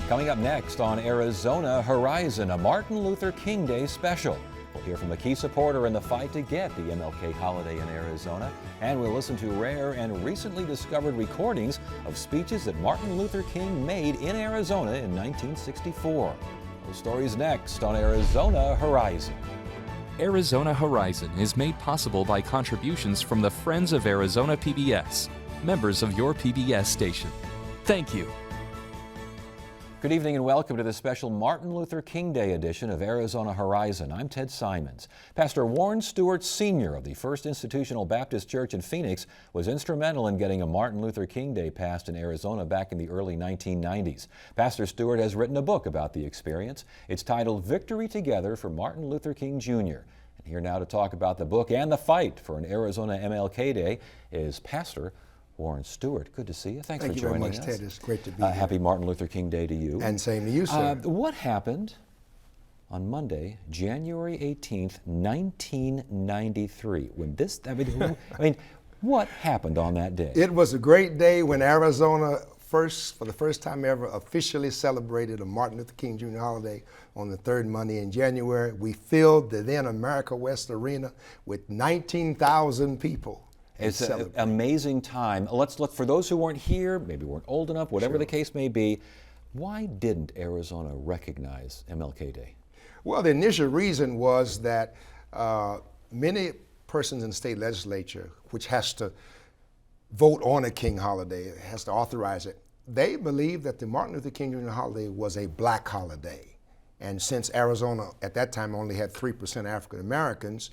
Coming up next on Arizona Horizon, a Martin Luther King Day special. We'll hear from a key supporter in the fight to get the MLK holiday in Arizona, and we'll listen to rare and recently discovered recordings of speeches that Martin Luther King made in Arizona in 1964. Those stories next on Arizona Horizon. Arizona Horizon is made possible by contributions from the Friends of Arizona PBS, members of your PBS station. Thank you. Good evening and welcome to the special Martin Luther King Day edition of Arizona Horizon. I'm Ted Simons. Pastor Warren Stewart Sr. of the First Institutional Baptist Church in Phoenix was instrumental in getting a Martin Luther King Day passed in Arizona back in the early 1990s. Pastor Stewart has written a book about the experience. It's titled Victory Together for Martin Luther King Jr. And here now to talk about the book and the fight for an Arizona MLK Day is Pastor Warren Stewart. Good to see you. Thanks for joining us. Thank you very much, Ted. It's great to be here. Happy Martin Luther King Day to you. And same to you, sir. What happened on Monday, January 18th, 1993? When this, what happened on that day? It was a great day when Arizona for the first time ever, officially celebrated a Martin Luther King Jr. holiday on the third Monday in January. We filled the then America West Arena with 19,000 people. It's an amazing time. Let's look, for those who weren't here, maybe weren't old enough, whatever the case may be, why didn't Arizona recognize MLK Day? Well, the initial reason was that many persons in the state legislature, which has to vote on a King holiday, has to authorize it, they believe that the Martin Luther King Jr. holiday was a black holiday. And since Arizona at that time only had 3% African Americans,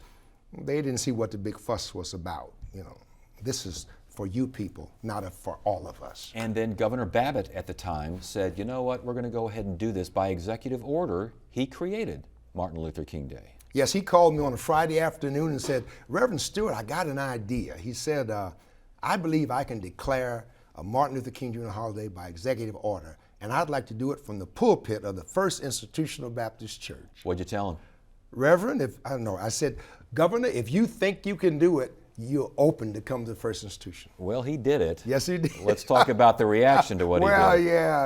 they didn't see what the big fuss was about. You know, this is for you people, not for all of us. And then Governor Babbitt at the time said, you know what, we're going to go ahead and do this. By executive order, he created Martin Luther King Day. Yes, he called me on a Friday afternoon and said, Reverend Stewart, I got an idea. He said, I believe I can declare a Martin Luther King Jr. holiday by executive order, and I'd like to do it from the pulpit of the First Institutional Baptist Church. What'd you tell him? Reverend, I said, Governor, if you think you can do it, you're open to come to the First Institution. Well, he did it. Yes, he did. Let's talk about the reaction to what he did. Well,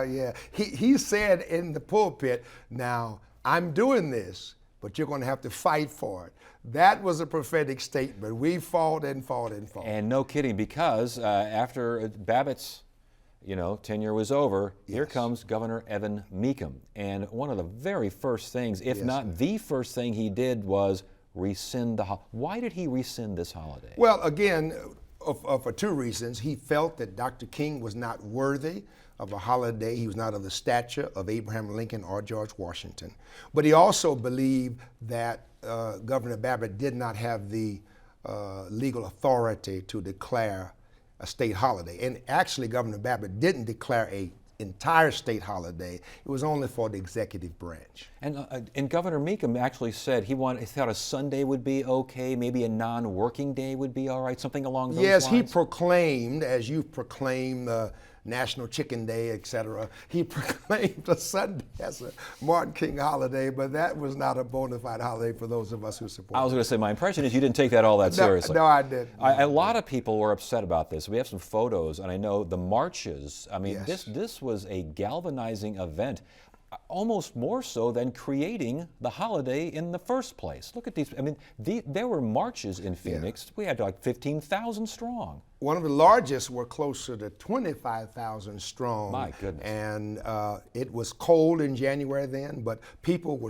yeah. He said in the pulpit, now, I'm doing this, but you're going to have to fight for it. That was a prophetic statement. We fought and fought and fought. And no kidding, because after Babbitt's tenure was over, here comes Governor Evan Mecham. And one of the very first things, if not the first thing he did, was rescind the holiday. Why did he rescind this holiday? Well, again, for two reasons. He felt that Dr. King was not worthy of a holiday. He was not of the stature of Abraham Lincoln or George Washington. But he also believed that Governor Babbitt did not have the legal authority to declare a state holiday. And actually, Governor Babbitt didn't declare an entire state holiday. It was only for the executive branch. And Governor Mecham actually said he thought a Sunday would be okay, maybe a non-working day would be all right, something along those lines? Yes, he proclaimed, as you proclaim National Chicken Day, etc., he proclaimed a Sunday as a Martin King holiday, but that was not a bona fide holiday for those of us who support it. I was going to say, my impression is you didn't take that all that seriously. No, I didn't. A lot of people were upset about this. We have some photos, and I know the marches. I mean, this was a galvanizing event, almost more so than creating the holiday in the first place. Look at these. I mean, there were marches in Phoenix. Yeah. We had like 15,000 strong. One of the largest were closer to 25,000 strong. My goodness. And it was cold in January then, but people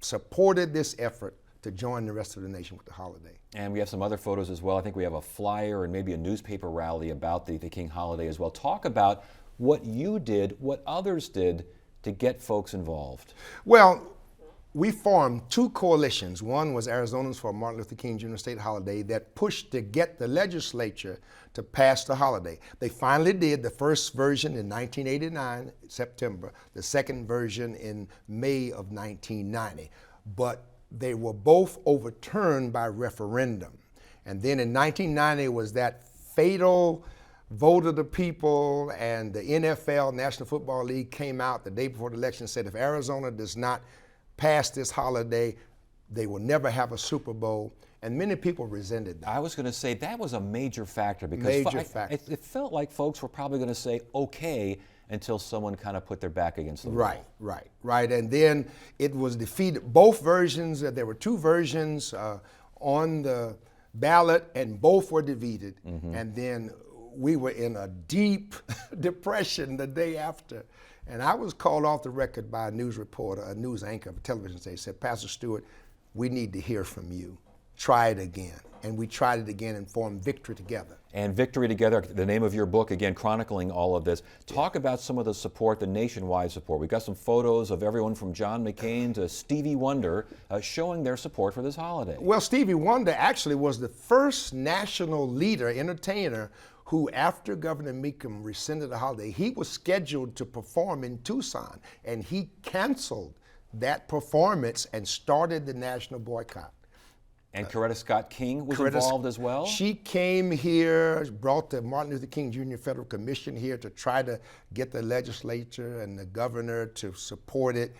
supported this effort to join the rest of the nation with the holiday. And we have some other photos as well. I think we have a flyer and maybe a newspaper rally about the King holiday as well. Talk about what you did, what others did to get folks involved. Well, we formed two coalitions. One was Arizonans for Martin Luther King Jr. State Holiday that pushed to get the legislature to pass the holiday. They finally did. The first version in 1989, September, the second version in May of 1990. But they were both overturned by referendum. And then in 1990 was that fatal vote of the people, and the NFL, National Football League, came out the day before the election and said if Arizona does not pass this holiday, they will never have a Super Bowl. And many people resented that. I was going to say that was a major factor because it it felt like folks were probably going to say, okay, until someone kind of put their back against the wall. Right. And then it was defeated. Both versions, there were two versions on the ballot, and both were defeated. And then we were in a deep depression the day after. And I was called off the record by a news reporter, a news anchor of a television station, said, Pastor Stewart, we need to hear from you. Try it again. And we tried it again and formed Victory Together. And Victory Together, the name of your book, again, chronicling all of this. Talk about some of the support, the nationwide support. We've got some photos of everyone from John McCain to Stevie Wonder showing their support for this holiday. Well, Stevie Wonder actually was the first national leader, entertainer, who, after Governor Meekum rescinded the holiday, he was scheduled to perform in Tucson, and he canceled that performance and started the national boycott. And Coretta Scott King was involved as well? She came here, brought the Martin Luther King Jr. Federal Commission here to try to get the legislature and the governor to support it.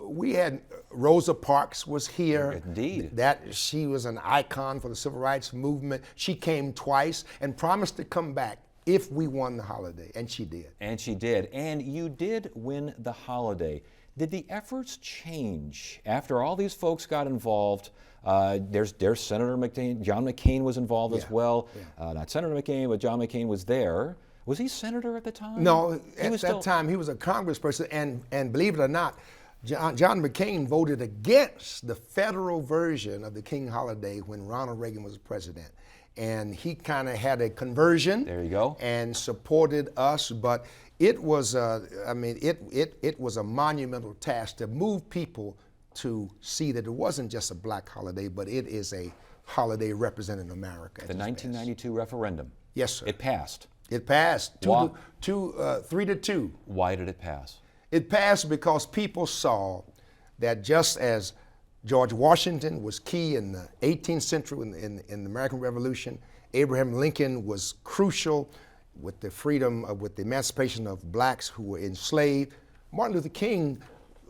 We had Rosa Parks was here. Indeed. She was an icon for the civil rights movement. She came twice and promised to come back if we won the holiday, and she did. And she did. And you did win the holiday. Did the efforts change after all these folks got involved? There's Senator McCain, John McCain was involved as well. Not Senator McCain, but John McCain was there. Was he senator at the time? No, at that time he was a congressperson, and believe it or not, John McCain voted against the federal version of the King holiday when Ronald Reagan was president. And he kind of had a conversion. There you go. And supported us, but it was, it was a monumental task to move people to see that it wasn't just a black holiday, but it is a holiday representing America. The 1992 referendum. Yes, sir. It passed. It passed 3-2. Why did it pass? It passed because people saw that just as George Washington was key in the 18th century in the American Revolution, Abraham Lincoln was crucial with the freedom, with the emancipation of blacks who were enslaved. Martin Luther King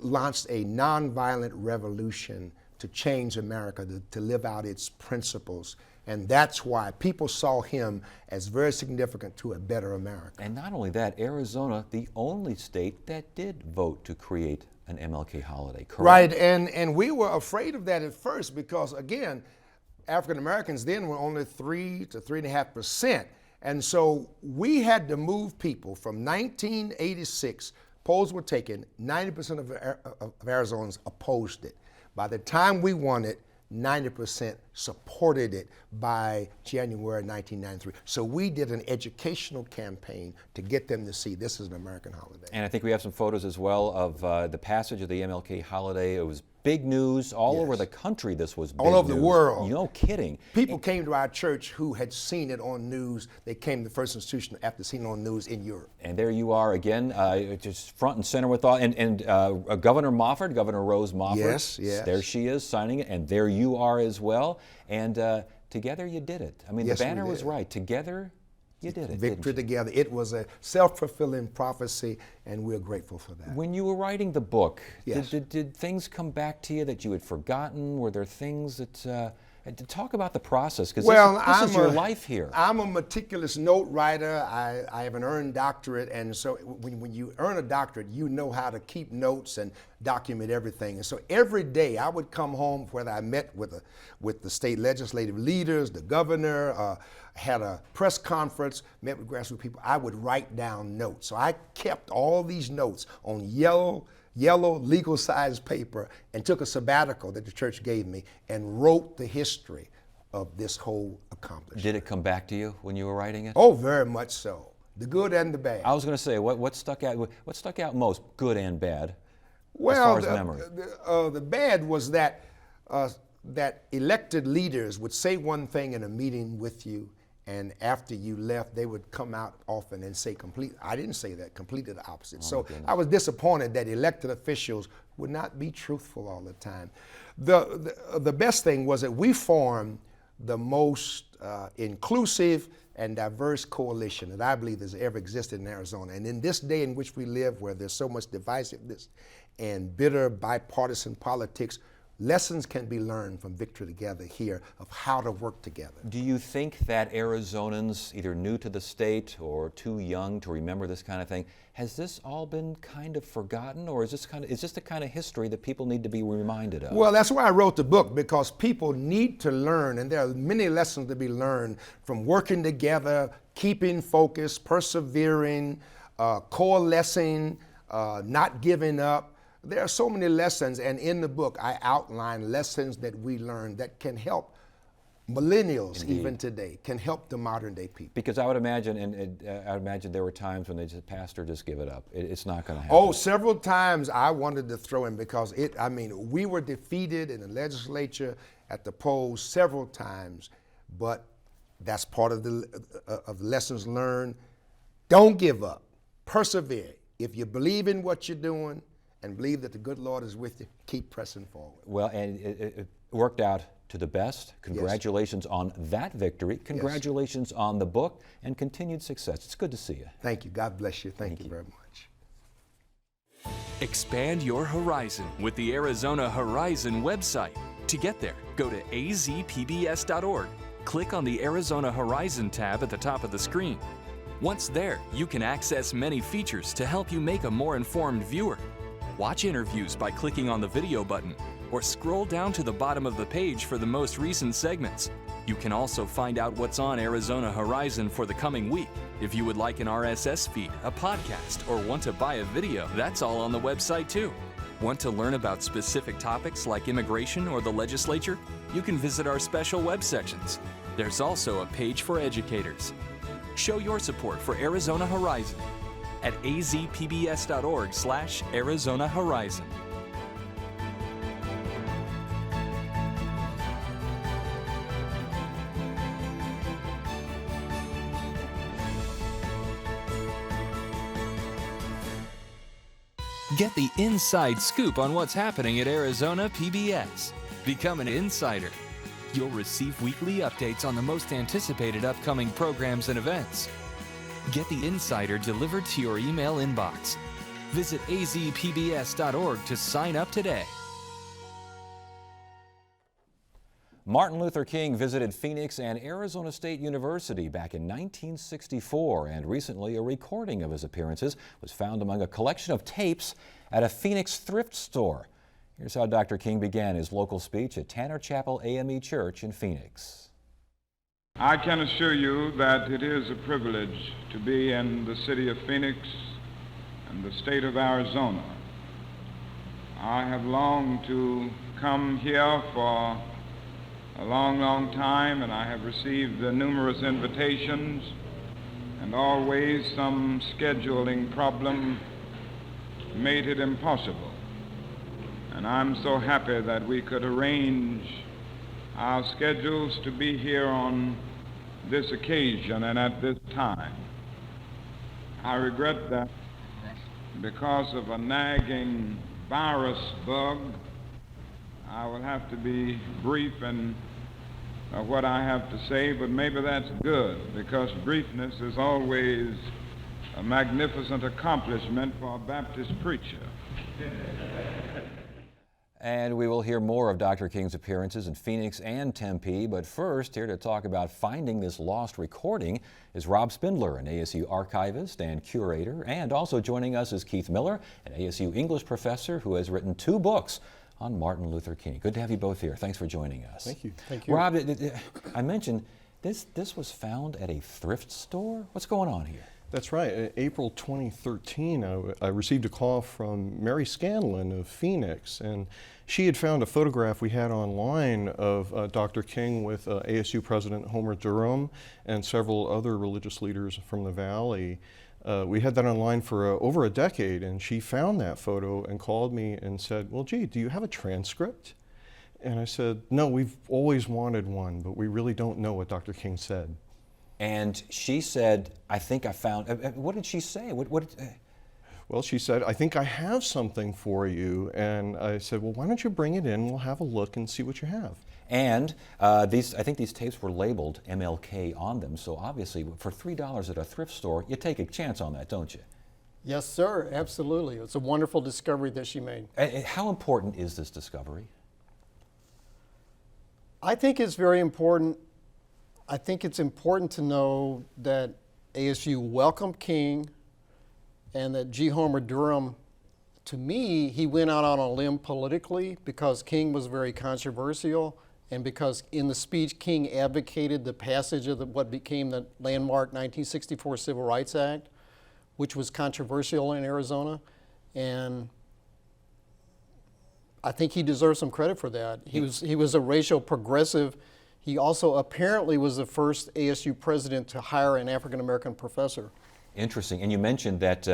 launched a nonviolent revolution to change America, to live out its principles. And that's why people saw him as very significant to a better America. And not only that, Arizona, the only state that did vote to create an MLK holiday, correct? Right, and we were afraid of that at first because, again, African Americans then were only 3 to 3.5%. And so we had to move people from 1986. Polls were taken, 90% of Arizonans opposed it. By the time we won it, 90% supported it by January 1993. So we did an educational campaign to get them to see this is an American holiday. And I think we have some photos as well of the passage of the MLK holiday. It was big news all over the country. This was big all over news. the world. No kidding. People came to our church who had seen it on news. They came to the First Institution after seeing it on news in Europe. And there you are again, just front and center with all. And Governor Mofford, Governor Rose Mofford. Yes. There she is signing it, and there you are as well. And together you did it. I mean, yes, the banner was right. Together you did it. Victory Together. It was a self-fulfilling prophecy, and we're grateful for that. When you were writing the book, yes. did things come back to you that you had forgotten? Were there things that, to talk about the process, because this is your life here. I'm a meticulous note writer. I have an earned doctorate, and so when you earn a doctorate, you know how to keep notes and document everything. And so every day I would come home, whether I met with the state legislative leaders, the governor, had a press conference, met with grassroots people, I would write down notes. So I kept all these notes on yellow legal size paper and took a sabbatical that the church gave me and wrote the history of this whole accomplishment. Did it come back to you when you were writing it? Oh, very much so. The good and the bad. I was going to say, what stuck out most, good and bad, well, as far as memory? The bad was that elected leaders would say one thing in a meeting with you, and after you left, they would come out often and say I didn't say that, completely the opposite. So I was disappointed that elected officials would not be truthful all the time. The best thing was that we formed the most inclusive and diverse coalition that I believe has ever existed in Arizona. And in this day in which we live, where there's so much divisiveness and bitter bipartisan politics, lessons can be learned from Victory Together here of how to work together. Do you think that Arizonans, either new to the state or too young to remember this kind of thing, has this all been kind of forgotten, or is this the kind of history that people need to be reminded of? Well, that's why I wrote the book, because people need to learn, and there are many lessons to be learned from working together, keeping focus, persevering, coalescing, not giving up. There are so many lessons, and in the book I outline lessons that we learned that can help millennials. Indeed. Even today, can help the modern day people. Because I would imagine, I would imagine there were times when they just, Pastor, just give it up. It's not going to happen. Oh, several times I wanted to throw in, because we were defeated in the legislature at the polls several times, but that's part of the lessons learned. Don't give up. Persevere. If you believe in what you're doing and believe that the good Lord is with you, keep pressing forward. Well, and it worked out to the best. Congratulations. Yes. On that victory. Congratulations. Yes. On the book, and continued success. It's good to see you. Thank you. God bless you. Thank you very much. Expand your horizon with the Arizona Horizon website. To get there, go to azpbs.org. Click on the Arizona Horizon tab at the top of the screen. Once there, you can access many features to help you make a more informed viewer. Watch interviews by clicking on the video button, or scroll down to the bottom of the page for the most recent segments. You can also find out what's on Arizona Horizon for the coming week. If you would like an RSS feed, a podcast, or want to buy a video, that's all on the website too. Want to learn about specific topics like immigration or the legislature? You can visit our special web sections. There's also a page for educators. Show your support for Arizona Horizon at azpbs.org/Arizona Horizon. Get the inside scoop on what's happening at Arizona PBS. Become an insider. You'll receive weekly updates on the most anticipated upcoming programs and events. Get the Insider delivered to your email inbox. Visit azpbs.org to sign up today. Martin Luther King visited Phoenix and Arizona State University back in 1964, and recently a recording of his appearances was found among a collection of tapes at a Phoenix thrift store. Here's how Dr. King began his local speech at Tanner Chapel AME Church in Phoenix. I can assure you that it is a privilege to be in the city of Phoenix and the state of Arizona. I have longed to come here for a long, long time, and I have received numerous invitations, and always some scheduling problem made it impossible. And I'm so happy that we could arrange our schedules to be here on this occasion and at this time. I regret that because of a nagging virus bug, I will have to be brief in what I have to say, but maybe that's good, because briefness is always a magnificent accomplishment for a Baptist preacher. And we will hear more of Dr. King's appearances in Phoenix and Tempe, but first, here to talk about finding this lost recording is Rob Spindler, an ASU archivist and curator, and also joining us is Keith Miller, an ASU English professor who has written 2 books on Martin Luther King. Good to have you both here. Thanks for joining us. Thank you. Thank you. Rob, I mentioned this was found at a thrift store? What's going on here? That's right. In April 2013, I received a call from Mary Scanlon of Phoenix, and she had found a photograph we had online of Dr. King with ASU President Homer Durham and several other religious leaders from the Valley. We had that online for over a decade, and she found that photo and called me and said, well, gee, do you have a transcript? And I said, no, we've always wanted one, but we really don't know what Dr. King said. And she said, I think I found, what did she say? Well, she said, I think I have something for you. And I said, well, why don't you bring it in? We'll have a look and see what you have. And I think these tapes were labeled MLK on them. So obviously, for $3 at a thrift store, you take a chance on that, don't you? Yes, sir. Absolutely. It's a wonderful discovery that she made. How important is this discovery? I think it's very important. I think it's important to know that ASU welcomed King and that G. Homer Durham, to me, he went out on a limb politically because King was very controversial and because in the speech King advocated the passage of what became the landmark 1964 Civil Rights Act, which was controversial in Arizona. And I think he deserves some credit for that. He was a racial progressive. He also apparently was the first ASU president to hire an African American professor. Interesting. And you mentioned that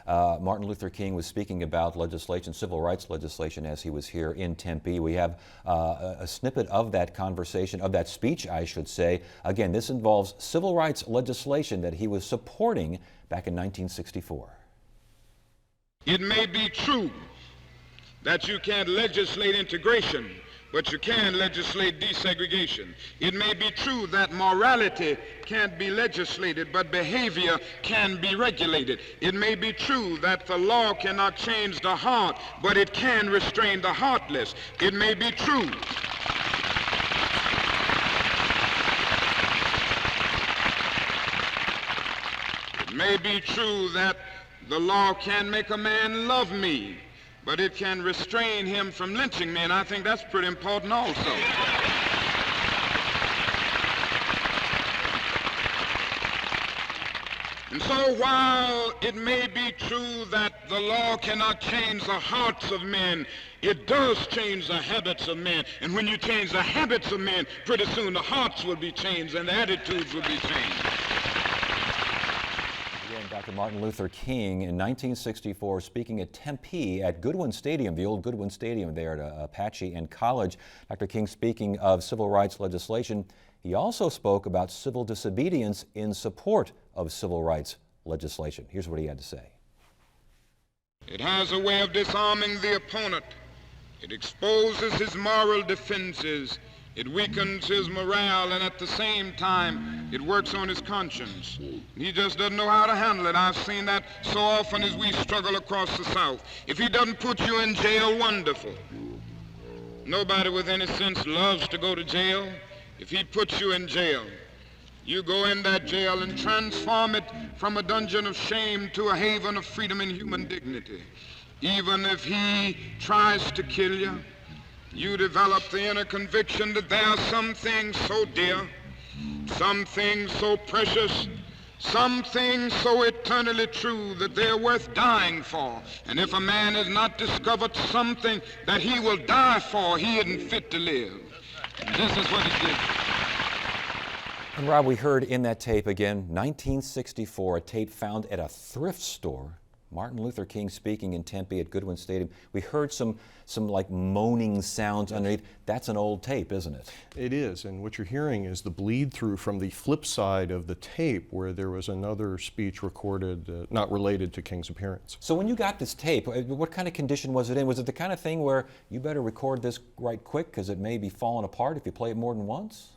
Martin Luther King was speaking about legislation, civil rights legislation, as he was here in Tempe. We have a snippet of that conversation, of that speech, I should say. Again, this involves civil rights legislation that he was supporting back in 1964. It may be true that you can't legislate integration, but you can legislate desegregation. It may be true that morality can't be legislated, but behavior can be regulated. It may be true that the law cannot change the heart, but it can restrain the heartless. It may be true that the law can make a man love me, but it can restrain him from lynching me, and I think that's pretty important also. And so while it may be true that the law cannot change the hearts of men, it does change the habits of men. And when you change the habits of men, pretty soon the hearts will be changed and the attitudes will be changed. Dr. Martin Luther King in 1964 speaking at Tempe at Goodwin Stadium, the old Goodwin Stadium there at Apache and College. Dr. King speaking of civil rights legislation. He also spoke about civil disobedience in support of civil rights legislation. Here's what he had to say. It has a way of disarming the opponent. It exposes his moral defenses. It weakens his morale, and at the same time, it works on his conscience. He just doesn't know how to handle it. I've seen that so often as we struggle across the South. If he doesn't put you in jail, wonderful. Nobody with any sense loves to go to jail. If he puts you in jail, you go in that jail and transform it from a dungeon of shame to a haven of freedom and human dignity. Even if he tries to kill you, you develop the inner conviction that there are some things so dear, some things so precious, some things so eternally true that they're worth dying for. And if a man has not discovered something that he will die for, he isn't fit to live. And this is what he did. And Rob, we heard in that tape again, 1964, a tape found at a thrift store. Martin Luther King speaking in Tempe at Goodwin Stadium. We heard some like moaning sounds underneath. That's an old tape, isn't it? It is, and what you're hearing is the bleed through from the flip side of the tape where there was another speech recorded not related to King's appearance. So when you got this tape, what kind of condition was it in? Was it the kind of thing where you better record this right quick because it may be falling apart if you play it more than once?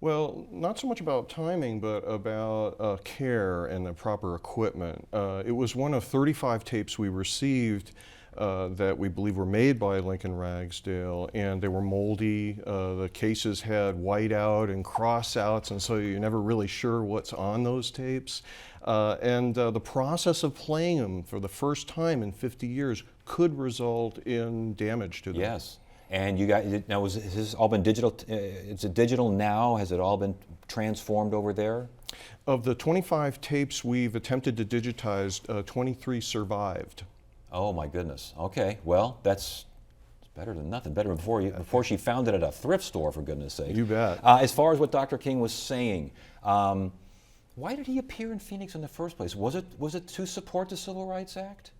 Well, not so much about timing, but about care and the proper equipment. It was one of 35 tapes we received that we believe were made by Lincoln Ragsdale, and they were moldy. The cases had whiteout and crossouts, and so you're never really sure what's on those tapes. And the process of playing them for the first time in 50 years could result in damage to them. Yes. And you got, now has this all been digital? Is it digital now? Has it all been transformed over there? Of the 25 tapes we've attempted to digitize, 23 survived. Oh my goodness. Okay, well, that's better than nothing. Better before she found it at a thrift store, for goodness sake. You bet. As far as what Dr. King was saying, why did he appear in Phoenix in the first place? Was it to support the Civil Rights Act?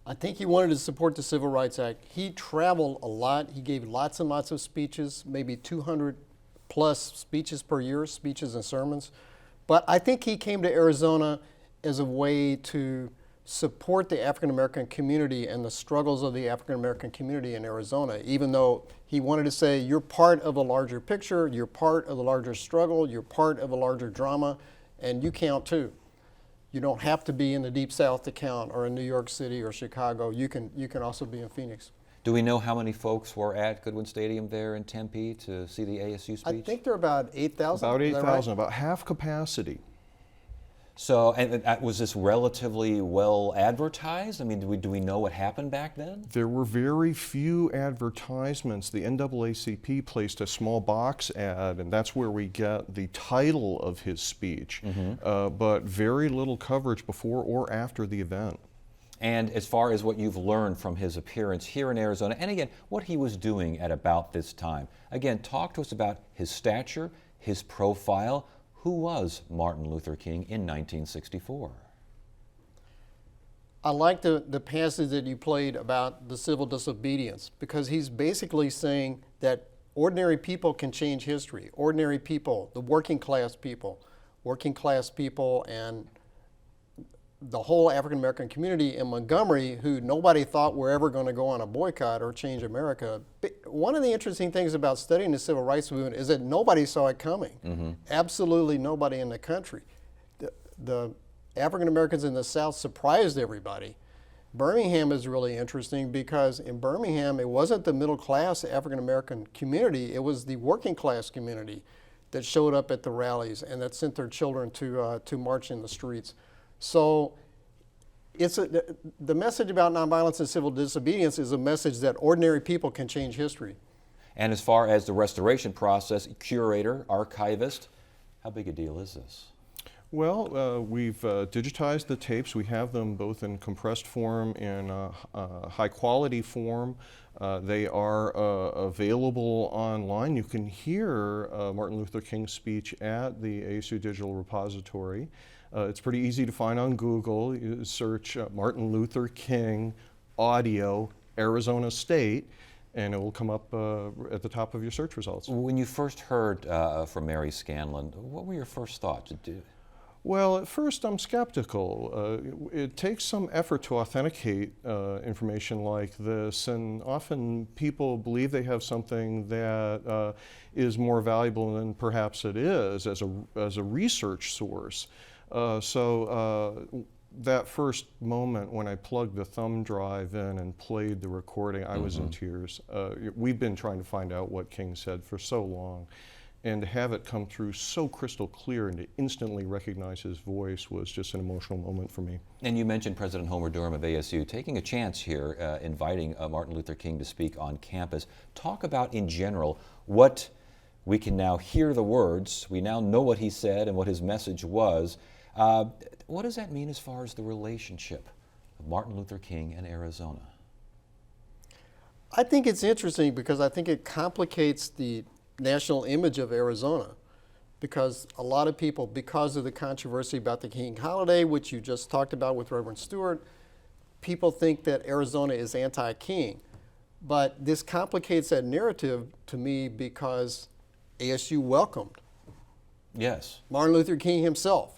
I think he wanted to support the Civil Rights Act. He traveled a lot. He gave lots and lots of speeches, maybe 200 plus speeches per year, speeches and sermons. But I think he came to Arizona as a way to support the African American community and the struggles of the African American community in Arizona, even though he wanted to say, you're part of a larger picture, you're part of a larger struggle, you're part of a larger drama, and you count too. You don't have to be in the Deep South to count, or in New York City or Chicago. You can also be in Phoenix. Do we know how many folks were at Goodwin Stadium there in Tempe to see the ASU speech? I think there are about 8,000. About is that 8,000, right? about half capacity. So, and was this relatively well advertised? I mean, do we know what happened back then? There were very few advertisements. The NAACP placed a small box ad, and that's where we get the title of his speech, but very little coverage before or after the event. And as far as what you've learned from his appearance here in Arizona, and again, what he was doing at about this time. Again, talk to us about his stature, his profile. Who was Martin Luther King in 1964? I like the passage that you played about the civil disobedience, because he's basically saying that ordinary people can change history. Ordinary people, the working class people and the whole African American community in Montgomery, who nobody thought were ever going to go on a boycott or change America. One of the interesting things about studying the civil rights movement is that nobody saw it coming. Absolutely nobody in the country. The African Americans in the South surprised everybody. Birmingham is really interesting because in Birmingham, it wasn't the middle class African American community, it was the working class community that showed up at the rallies and that sent their children to march in the streets. So the message about nonviolence and civil disobedience is a message that ordinary people can change history. And as far as the restoration process, curator, archivist, how big a deal is this? Well, we've digitized the tapes. We have them both in compressed form and high quality form. They are available online. You can hear Martin Luther King's speech at the ASU Digital Repository. It's pretty easy to find on Google. You search Martin Luther King audio Arizona State, and it will come up at the top of your search results. When you first heard from Mary Scanlon, what were your first thoughts? Well, at first I'm skeptical. It takes some effort to authenticate information like this, and often people believe they have something that is more valuable than perhaps it is as a research source. That first moment when I plugged the thumb drive in and played the recording, I was in tears. We've been trying to find out what King said for so long, and to have it come through so crystal clear and to instantly recognize his voice was just an emotional moment for me. And you mentioned President Homer Durham of ASU taking a chance here, inviting Martin Luther King to speak on campus. Talk about, in general, what we can now hear the words, we now know what he said and what his message was. What does that mean as far as the relationship of Martin Luther King and Arizona? I think it's interesting because I think it complicates the national image of Arizona, because a lot of people, because of the controversy about the King holiday, which you just talked about with Reverend Stewart, people think that Arizona is anti-King. But this complicates that narrative to me because ASU welcomed Martin Luther King himself.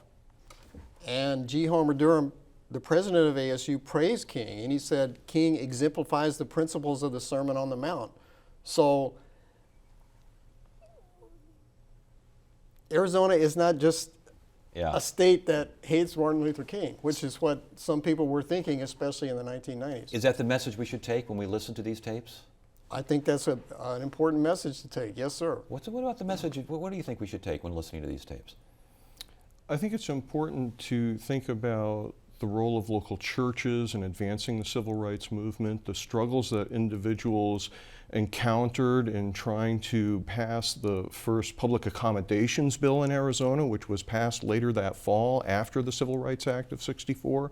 And G. Homer Durham, the president of ASU, praised King, and he said King exemplifies the principles of the Sermon on the Mount. So Arizona is not just a state that hates Martin Luther King, which is what some people were thinking, especially in the 1990s. Is that the message we should take when we listen to these tapes? I think that's an important message to take. Yes, sir. What about the message? What do you think we should take when listening to these tapes? I think it's important to think about the role of local churches in advancing the civil rights movement, the struggles that individuals encountered in trying to pass the first public accommodations bill in Arizona, which was passed later that fall after the Civil Rights Act of '64,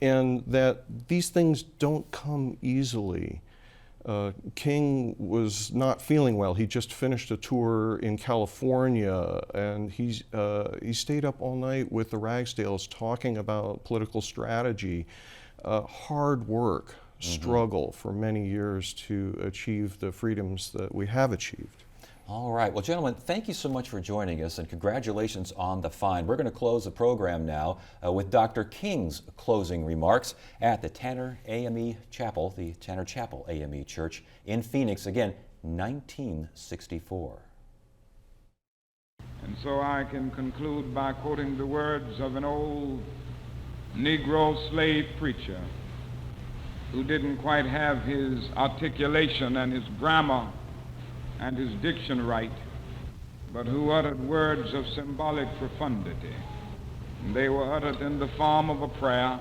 and that these things don't come easily. King was not feeling well. He just finished a tour in California, and he stayed up all night with the Ragsdales talking about political strategy. Hard work, struggle for many years to achieve the freedoms that we have achieved. All right. Well, gentlemen, thank you so much for joining us, and congratulations on the find. We're going to close the program now with Dr. King's closing remarks at the Tanner AME Chapel, the Tanner Chapel AME Church in Phoenix, again, 1964. And so I can conclude by quoting the words of an old Negro slave preacher. who didn't quite have his articulation and his grammar and his diction right, but who uttered words of symbolic profundity. And they were uttered in the form of a prayer.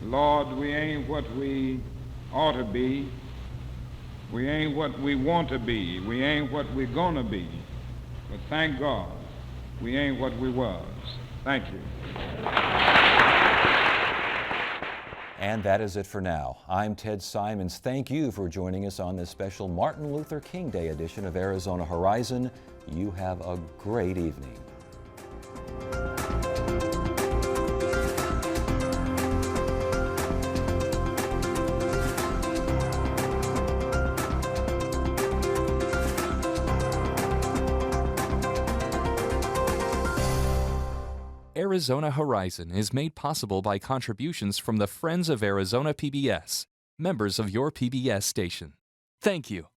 Lord, we ain't what we ought to be. We ain't what we want to be. We ain't what we're going to be. But thank God, we ain't what we was. Thank you. And that is it for now. I'm Ted Simons. Thank you for joining us on this special Martin Luther King Day edition of Arizona Horizon. You have a great evening. Arizona Horizon is made possible by contributions from the Friends of Arizona PBS, members of your PBS station. Thank you.